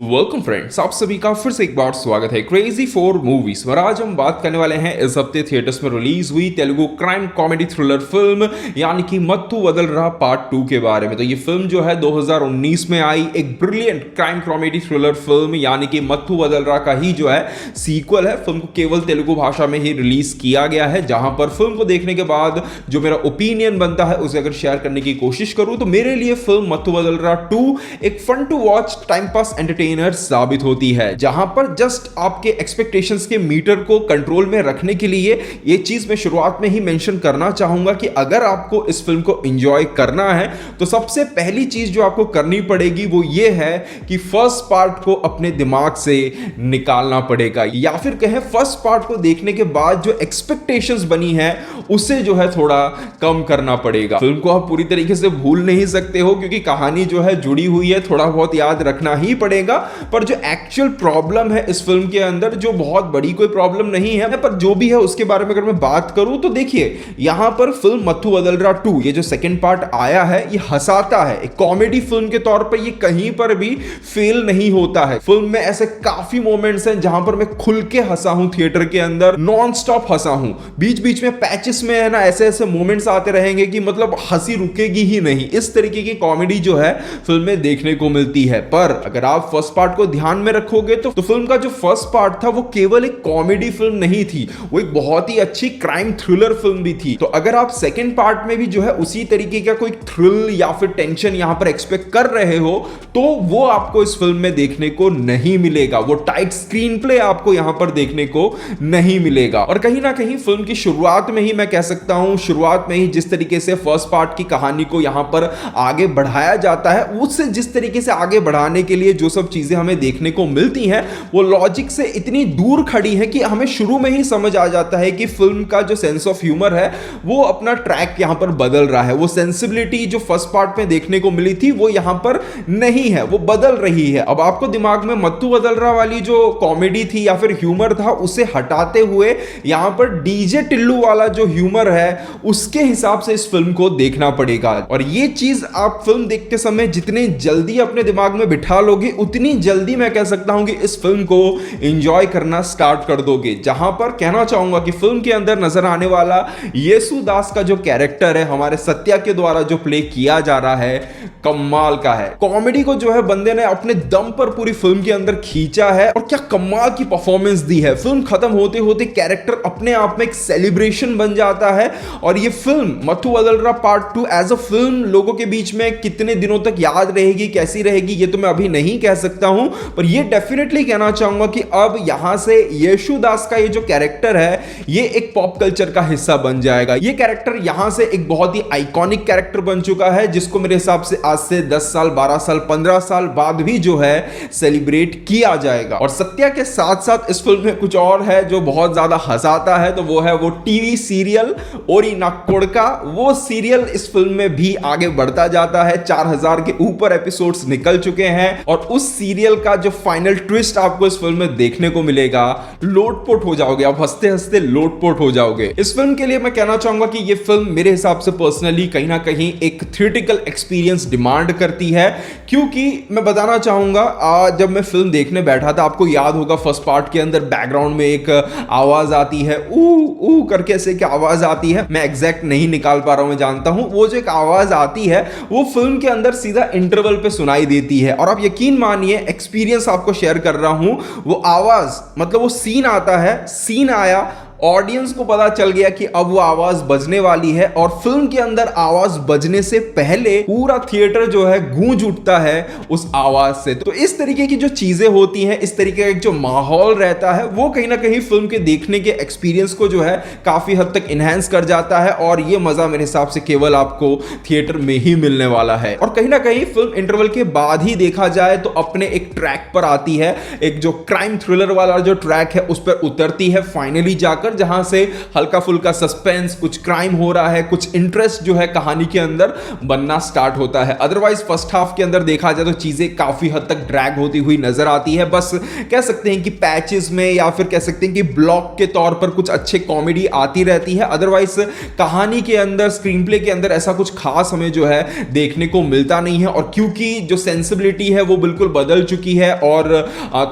Welcome friends, आप सभी का फिर से एक बार स्वागत है क्रेजी फॉर मूवीज पर। आज हम बात करने वाले हैं इस हफ्ते थिएटर्स में रिलीज हुई Telugu crime comedy thriller film यानी कि मत्तू वदलरा पार्ट 2 के बारे में। तो ये फिल्म जो है 2019 में आई एक brilliant crime comedy thriller film यानी कि मत्तू वदलरा का ही जो है सीक्वल है। फिल्म को केवल तेलुगु भाषा में ही रिलीज किया गया है। जहां पर फिल्म को देखने के बाद जो मेरा ओपिनियन बनता है उसे अगर शेयर करने की कोशिश करूं तो मेरे लिए फिल्म मत्तू वदलरा 2 एक fun to watch time pass entertainment साबित होती है, जहां पर जस्ट आपके एक्सपेक्टेशंस के मीटर को कंट्रोल में रखने के लिए ये चीज मैं शुरुआत में ही मेंशन करना चाहूंगा कि अगर आपको इस फिल्म को एंजॉय करना है तो सबसे पहली चीज जो आपको करनी पड़ेगी वो ये है कि फर्स्ट पार्ट को अपने दिमाग से निकालना पड़ेगा, या फिर कहें फर्स्ट पार्ट को देखने के बाद जो एक्सपेक्टेशंस बनी है उसे जो है थोड़ा कम करना पड़ेगा। फिल्म को आप पूरी तरीके से भूल नहीं सकते हो क्योंकि कहानी जो है जुड़ी हुई है, थोड़ा बहुत याद रखना ही पड़ेगा। पर जो एक्चुअल प्रॉब्लम है इस फिल्म के अंदर, जो बहुत बड़ी कोई प्रॉब्लम नहीं है, पर जो भी है उसके बारे में अगर मैं बात करूं तो देखिए यहां पर फिल्म मत्तू वदलरा 2 ये जो सेकंड पार्ट आया है ये हंसाता है। एक कॉमेडी फिल्म के तौर पर ये कहीं पर भी फेल नहीं होता है। फिल्म में ऐसे काफी मोमेंट्स हैं जहां पर मैं खुल के हंसा हूं, थिएटर के अंदर नॉन स्टॉप हंसा हूं। बीच बीच में पैचेस में है ना ऐसे ऐसे मोमेंट्स आते रहेंगे कि मतलब हंसी रुकेगी ही नहीं। इस तरीके की कॉमेडी जो है फिल्म में देखने को मिलती है। पर अगर आप फर्स्ट पार्ट को ध्यान में रखोगे तो फिल्म का जो फर्स्ट पार्ट था वो केवल एक कॉमेडी फिल्म नहीं थी, वो एक बहुत ही अच्छी क्राइम थ्रिलर फिल्म भी थी। तो अगर आप सेकंड पार्ट में भी जो है उसी तरीके का कोई थ्रिल या फिर टेंशन यहां पर एक्सपेक्ट कर रहे हो तो वो आपको इस फिल्म में देखने को नहीं मिलेगा। वो टाइट स्क्रीन प्ले आपको यहां पर देखने को नहीं मिलेगा। और कहीं ना कहीं फिल्म की शुरुआत में ही मैं कह सकता हूं, शुरुआत में ही जिस तरीके से फर्स्ट पार्ट की कहानी को यहां पर आगे बढ़ाया जाता है, उससे जिस तरीके से आगे बढ़ाने के लिए जो सब चीजें हमें देखने को मिलती हैं वो लॉजिक से इतनी दूर खड़ी है कि हमें शुरू में ही समझ आ जाता है कि फिल्म का जो सेंस ऑफ ह्यूमर है वो अपना ट्रैक यहां पर बदल रहा है। वो सेंसिबिलिटी जो फर्स्ट पार्ट में देखने को मिली थी वो यहां पर नहीं है, वो बदल रही है। अब आपको दिमाग में मत्तू वदलरा वाली जो कॉमेडी थी या फिर ह्यूमर था उसे हटाते हुए यहां पर डीजे टिल्लू वाला जो ह्यूमर है उसके हिसाब से इस फिल्म को देखना पड़ेगा। और ये चीज आप फिल्म देखते समय जितने जल्दी अपने दिमाग में बिठा लोगे उतनी जल्दी मैं कह सकता हूं कि इस फिल्म को एंजॉय करना स्टार्ट कर दोगे। जहां पर कहना चाहूंगा कि फिल्म के अंदर नजर आने वाला येसु दास का जो कैरेक्टर है हमारे सत्या के द्वारा जो प्ले किया जा रहा है कमाल का है। कॉमेडी को जो है बंदे ने अपने दम पर पूरी फिल्म के अंदर खींचा है और क्या कमाल की परफॉर्मेंस दी है। फिल्म खत्म होते होते कैरेक्टर अपने आप में एक सेलिब्रेशन बन जाता है। और ये film Mathu Vadalara part 2 as a film लोगों के बीच में कितने दिनों तक याद रहेगी, कैसी रहेगी, ये तो मैं अभी नहीं कह सकता हूं, पर ये डेफिनेटली कहना चाहूंगा कि अब यहां से येशु दास का ये जो कैरेक्टर है ये एक पॉप कल्चर का हिस्सा बन जाएगा। ये कैरेक्टर यहां से एक बहुत ही आइकॉनिक कैरेक्टर बन चुका है जिसको मेरे हिसाब से आज से 10 साल 12 साल 15 साल बाद भी जो है सेलिब्रेट किया जाएगा। और सत्या के साथ साथ इस फिल्म में कुछ और है जो बहुत ज्यादा हंसाता है, तो वो है वो टीवी सीरियल ओरी नाकोड़का। वो सीरियल इस फिल्म में भी आगे बढ़ता जाता है। 4000 के ऊपर एपिसोड्स निकल चुके हैं और उस सीरियल का जो फाइनल ट्विस्ट आपको इस फिल्म में देखने को मिलेगा, लोटपोट हो जाओगे, आप हंसते हंसते लोटपोट हो जाओगे। इस फिल्म के लिए मैं कहना चाहूंगा कि ये फिल्म मेरे हिसाब से पर्सनली कहीं ना कहीं एक थिएट्रिकल एक्सपीरियंस डिमांड करती है। क्योंकि मैं बताना चाहूंगा जब मैं फिल्म देखने बैठा था, आपको याद होगा फर्स्ट पार्ट के अंदर बैकग्राउंड में एक आवाज आती है, ऊ ऊ करके ऐसे क्या आवाज आती है, मैं एग्जैक्ट नहीं निकाल पा रहा हूं, मैं जानता हूं। वो जो एक आवाज आती है वो फिल्म के अंदर सीधा इंटरवल पे सुनाई देती है। और आप यकीन मानिए, एक्सपीरियंस आपको शेयर कर रहा हूं, वो आवाज मतलब वो सीन आता है, सीन आया, ऑडियंस को पता चल गया कि अब वो आवाज बजने वाली है और फिल्म के अंदर आवाज बजने से पहले पूरा थिएटर जो है गूंज उठता है उस आवाज से। तो इस तरीके की जो चीजें होती हैं, इस तरीके का जो माहौल रहता है वो कहीं ना कहीं फिल्म के देखने के एक्सपीरियंस को जो है काफी हद तक इनहेंस कर जाता है। और ये मजा मेरे हिसाब से केवल आपको थिएटर में ही मिलने वाला है। और कहीं ना कहीं फिल्म इंटरवल के बाद ही देखा जाए तो अपने एक ट्रैक पर आती है, एक जो क्राइम थ्रिलर वाला जो ट्रैक है उस पर उतरती है फाइनली जाकर, अंदर, जहां से हल्का फुल्का सस्पेंस, कुछ क्राइम हो रहा है, कुछ इंटरेस्ट जो है कहानी के अंदर बनना स्टार्ट होता है। अदरवाइज फर्स्ट हाफ के अंदर देखा जाए तो चीजें काफी हद तक ड्रैग होती हुई नजर आती है। बस कह सकते हैं कि पैचेस में या फिर कह सकते हैं कि ब्लॉक के तौर पर कुछ अच्छे कॉमेडी आती रहती है। अदरवाइज कहानी के अंदर, स्क्रीन प्ले के अंदर ऐसा कुछ खास हमें जो है देखने को मिलता नहीं है। और क्योंकि जो सेंसिबिलिटी है वो बिल्कुल बदल चुकी है और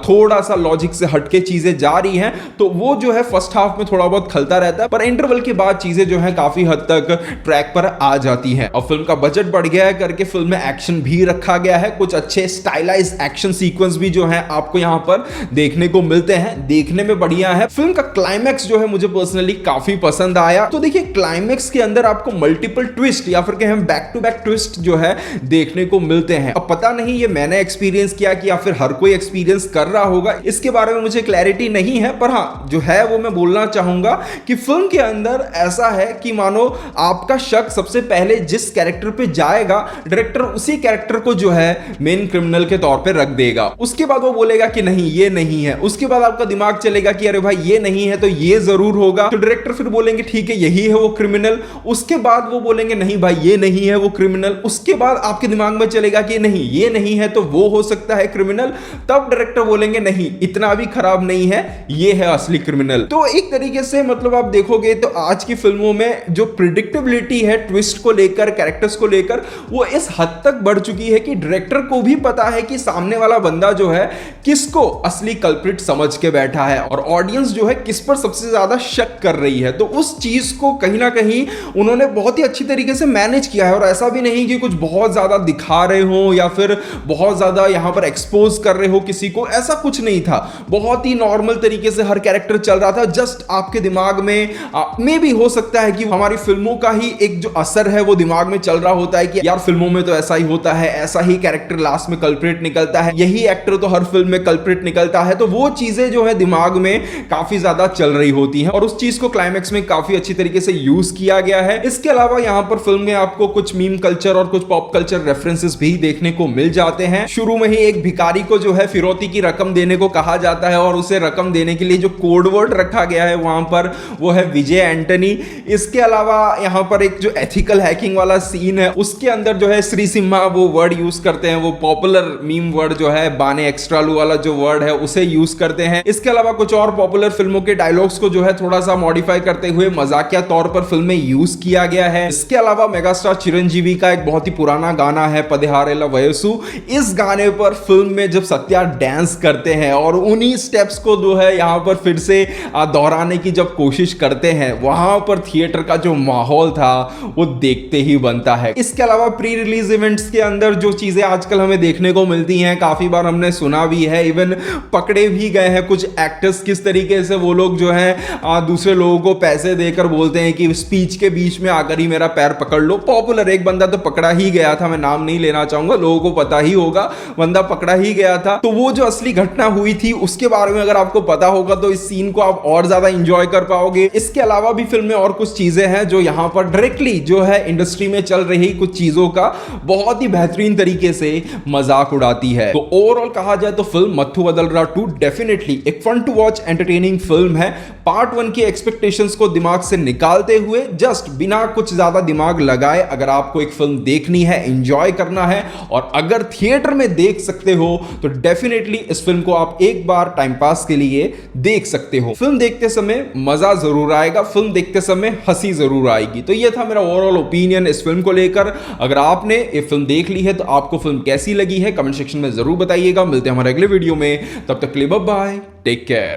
थोड़ा सा लॉजिक से हटके चीजें जा रही हैं, तो वो जो है फर्स्ट हाफ में थोड़ा बहुत खलता रहता है, पर इंटरवल के बाद चीजें जो है काफी हद तक ट्रैक पर आ जाती हैं। और फिल्म का बजट बढ़ गया है करके फिल्म में एक्शन भी रखा गया है, कुछ अच्छे स्टाइलाइज एक्शन सीक्वेंस भी जो है आपको यहां पर देखने को मिलते हैं, देखने में बढ़िया है। फिल्म का क्लाइमैक्स जो है मुझे पर्सनली काफी पसंद आया। तो देखिए, क्लाइमैक्स के अंदर आपको मल्टीपल ट्विस्ट या फिर कहें बैक टू बैक ट्विस्ट जो है देखने को मिलते हैं। अब पता नहीं ये मैंने एक्सपीरियंस किया कि या फिर हर कोई एक्सपीरियंस कर रहा होगा, इसके बारे में मुझे क्लैरिटी नहीं है, पर हाँ जो है वो मैं बोलना चाहूंगा कि फिल्म के अंदर ऐसा है कि मानो आपका शक सबसे पहले जिस कैरेक्टर पे जाएगा, डायरेक्टर उसी कैरेक्टर को जो है मेन क्रिमिनल के तौर पे रख देगा। उसके बाद वो बोलेगा कि नहीं ये नहीं है, उसके बाद आपका दिमाग चलेगा कि अरे भाई ये नहीं है तो ये जरूर होगा, तो डायरेक्टर फिर बोलेंगे ठीक है यही है वो क्रिमिनल। उसके बाद वो बोलेंगे नहीं भाई ये नहीं है वो क्रिमिनल। उसके बाद आपके दिमाग में चलेगा कि नहीं ये नहीं है तो वो हो सकता है क्रिमिनल। तब डायरेक्टर बोलेंगे नहीं इतना भी खराब नहीं है, ये है असली क्रिमिनल। तो एक तरीके से मतलब आप देखोगे तो आज की फिल्मों में जो प्रिडिक्टेबिलिटी है ट्विस्ट को लेकर, कैरेक्टर्स को लेकर, वो इस हद तक बढ़ चुकी है कि डायरेक्टर को भी पता है कि सामने वाला बंदा जो है किसको असली कल्प्रिट समझ के बैठा है और ऑडियंस जो है किस पर सबसे ज्यादा शक कर रही है। तो उस चीज को कहीं ना कहीं उन्होंने बहुत ही अच्छी तरीके से मैनेज किया है। और ऐसा भी नहीं कि कुछ बहुत ज्यादा दिखा रहे हो या फिर बहुत ज्यादा यहां पर एक्सपोज कर रहे हो किसी को, ऐसा कुछ नहीं था। बहुत ही नॉर्मल तरीके से हर कैरेक्टर चल रहा था। जस्ट आपके दिमाग में भी हो सकता है कि हमारी फिल्मों का ही एक जो असर है वो दिमाग में चल रहा होता है कि यार फिल्मों में तो ऐसा ही होता है, ऐसा ही कैरेक्टर लास्ट में कल्प्रिट निकलता है, यही एक्टर तो हर फिल्म में कल्प्रिट निकलता है। तो वो चीजें जो है दिमाग में काफी ज्यादा चल रही होती हैं और उस चीज को क्लाइमैक्स में काफी अच्छी तरीके से यूज किया गया है। इसके अलावा यहां पर फिल्म में आपको कुछ मीम कल्चर और कुछ पॉप कल्चर रेफरेंसेस भी देखने को मिल जाते हैं। शुरू में ही एक भिखारी को जो है फिरौती की रकम देने को कहा जाता है और उसे रकम देने के लिए जो कोड वर्ड रखा गया है वहां पर वो है विजय एंटनी। इसके अलावा यहां पर एक जो एथिकल हैकिंग वाला सीन है उसके अंदर जो है श्री सिम्हा वो वर्ड यूज करते हैं, वो पॉपुलर मीम वर्ड जो है बाने एक्स्ट्रालू वाला जो वर्ड है उसे यूज करते हैं। इसके अलावा कुछ और पॉपुलर फिल्मों के डायलॉग्स को जो है थोड़ा सा मॉडिफाई करते हुए मजाकिया तौर पर फिल्म में यूज किया गया है। इसके अलावा मेगास्टार चिरंजीवी का एक बहुत ही पुराना गाना है पदेहारेला वयसु। इस गाने पर फिल्म में जब सत्या डांस करते हैं और उन्हीं स्टेप्स को जो है यहां पर फिर से दोहराने की जब कोशिश करते हैं, वहां पर थिएटर का जो माहौल था वो देखते ही बनता है। इसके अलावा प्री रिलीज इवेंट्स के अंदर जो चीजें आजकल हमें देखने को मिलती हैं, काफी बार हमने सुना भी है, इवन पकड़े भी गए हैं कुछ एक्टर्स किस तरीके से वो लोग जो है दूसरे लोगों को पैसे देकर बोलते हैं कि स्पीच के बीच में आकर ही मेरा पैर पकड़ लो। पॉपुलर एक बंदा तो पकड़ा ही गया था, मैं नाम नहीं लेना चाहूंगा, लोगों को पता ही होगा, बंदा पकड़ा ही गया था। तो वो जो असली घटना हुई थी उसके बारे में अगर आपको पता होगा तो इस सीन को आप और ज्यादा एंजॉय कर पाओगे। इसके अलावा भी फिल्म में और कुछ चीजें हैं जो यहां पर डायरेक्टली जो है इंडस्ट्री में चल रही कुछ चीजों का बहुत ही बेहतरीन तरीके से मजाक उड़ाती है। तो ओवरऑल कहा जाए तो फिल्म मत्थु वदलरा 2 डेफिनेटली एक fun to watch entertaining film है। पार्ट 1 की एक्सपेक्टेशंस को दिमाग से निकालते हुए जस्ट बिना कुछ ज्यादा दिमाग लगाए अगर आपको एक फिल्म देखनी है, एंजॉय करना है और अगर थिएटर में देख सकते हो तो डेफिनेटली इस फिल्म को आप एक बार टाइम पास के लिए देख सकते हो। फिल्म देखते समय मजा जरूर आएगा, फिल्म देखते समय हंसी जरूर आएगी। तो ये था मेरा ओवरऑल ओपिनियन इस फिल्म को लेकर। अगर आपने ये फिल्म देख ली है तो आपको फिल्म कैसी लगी है कमेंट सेक्शन में जरूर बताइएगा। मिलते हैं हमारे अगले वीडियो में, तब तक के लिए बाय बाय, टेक केयर।